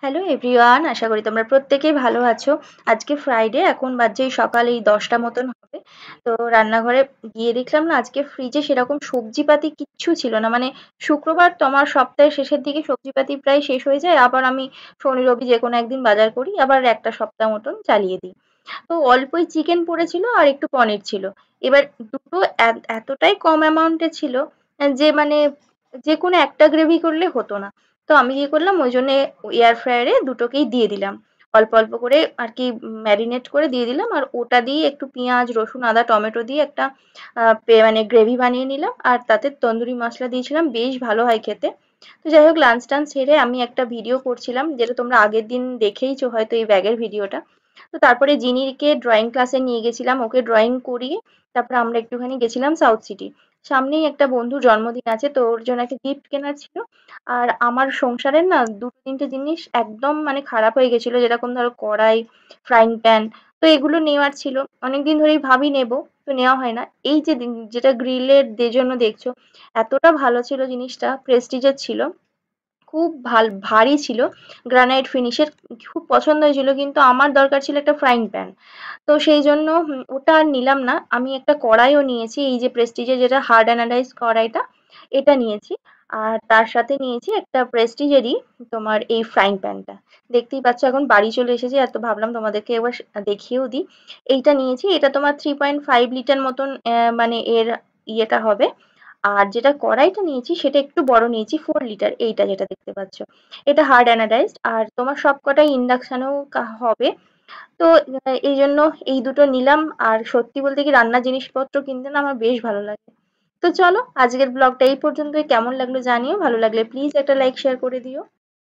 Hello everyone, আশা করি তোমরা প্রত্যেকেই ভালো আছো। আজকে ফ্রাইডে, এখন বাজে এই সকাল এই 10টা মতন হবে। তো রান্নাঘরে গিয়ে দেখলাম না, আজকে ফ্রিজে সেরকম সবজিপাতি কিচ্ছু ছিল না। মানে শুক্রবার তো আমার সপ্তাহের শেষের দিকে সবজিপাতি প্রায় শেষ হয়ে যায়, আবার আমি শনি রবি যে কোনো একদিন বাজার করি, আবার একটা সপ্তাহ মতন চালিয়ে দিই। তো অল্পই চিকেন পড়েছিল আর একটু পনির ছিল। এবার দুটো এতটাই কম অ্যামাউন্টে ছিল যে মানে যে কোনো একটা গ্রেভি করলে হতো না। তো আমি কি করলাম, ওই জন্য এয়ার ফ্রায়ারে দুটোকেই দিয়ে দিলাম। অল্প অল্প করে আর কি ম্যারিনেট করে দিয়ে দিলাম, আর ওটা দিয়ে একটু পেঁয়াজ রসুন আদা টমেটো দিয়ে একটা মানে গ্রেভি বানিয়ে নিলাম, আর তাতে তন্দুরি মশলা দিয়েছিলাম, বেশ ভালো হয় খেতে। তো যাই হোক, লাঞ্চ টাঞ্চ সেরে আমি একটা ভিডিও করছিলাম, যেটা তোমরা আগের দিন দেখেইছো হয়তো, এই ব্যাগের ভিডিওটা। তো তারপরে জিনিকে ড্রয়িং ক্লাসে নিয়ে গেছিলাম, ওকে ড্রয়িং করিয়ে তারপরে আমরা একটুখানি গেছিলাম সাউথ সিটি। সামনেই একটা বন্ধুর জন্মদিন আছে, তো ওর জন্য একটা গিফট কেনার ছিল। আর আমার সংসারের না দুটো তিনটে জিনিস একদম মানে খারাপ হয়ে গেছিল, যেরকম ধরো কড়াই, ফ্রাইং প্যান। তো এগুলো নেওয়ার ছিল, অনেকদিন ধরেই ভাবি নেব, তো নেওয়া হয় না। এই যে যেটা গ্রিলের জন্য দেখছো, এতটা ভালো ছিল জিনিসটা, প্রেস্টিজের ছিল, খুব ভারী ছিল, গ্রানাইট ফিনিশের, খুব পছন্দ হয়েছিল। কিন্তু আমার দরকার ছিল একটা ফ্রাইং প্যান। তো সেই জন্য ওটা আর নিলাম না। আমি একটা কড়াইও নিয়েছি, এই যে প্রেস্টিজের যেটা হার্ড অ্যানাডাইজ কড়াইটা, এটা নিয়েছি। আর তার সাথে নিয়েছি একটা প্রেস্টিজেরই তোমার এই ফ্রাইং প্যানটা। দেখতেই পাচ্ছ, এখন বাড়ি চলে এসেছি, আর তো ভাবলাম তোমাদেরকে একবার দেখিয়েও দিই। এইটা নিয়েছি, এটা তোমার 3.5 লিটার মতন, মানে এর ইয়েটা হবে। আর যেটা কড়াইটা নিয়েছি সেটা একটু বড় নিয়েছি, 4 লিটার, এইটা যেটা দেখতে পাচ্ছ। এটা হার্ড অ্যানাডাইজড, আর তোমার সবকটাই ইন্ডাকশনেও হবে। তো এই জন্য এই দুটো নিলাম। আর সত্যি বলতে কি, রান্নার জিনিসপত্র কিনতে না আমার বেশ ভালো লাগে। তো চলো, আজকের ব্লগটা এই পর্যন্তই। কেমন লাগলো জানিও, ভালো লাগলে প্লিজ একটা লাইক শেয়ার করে দিও।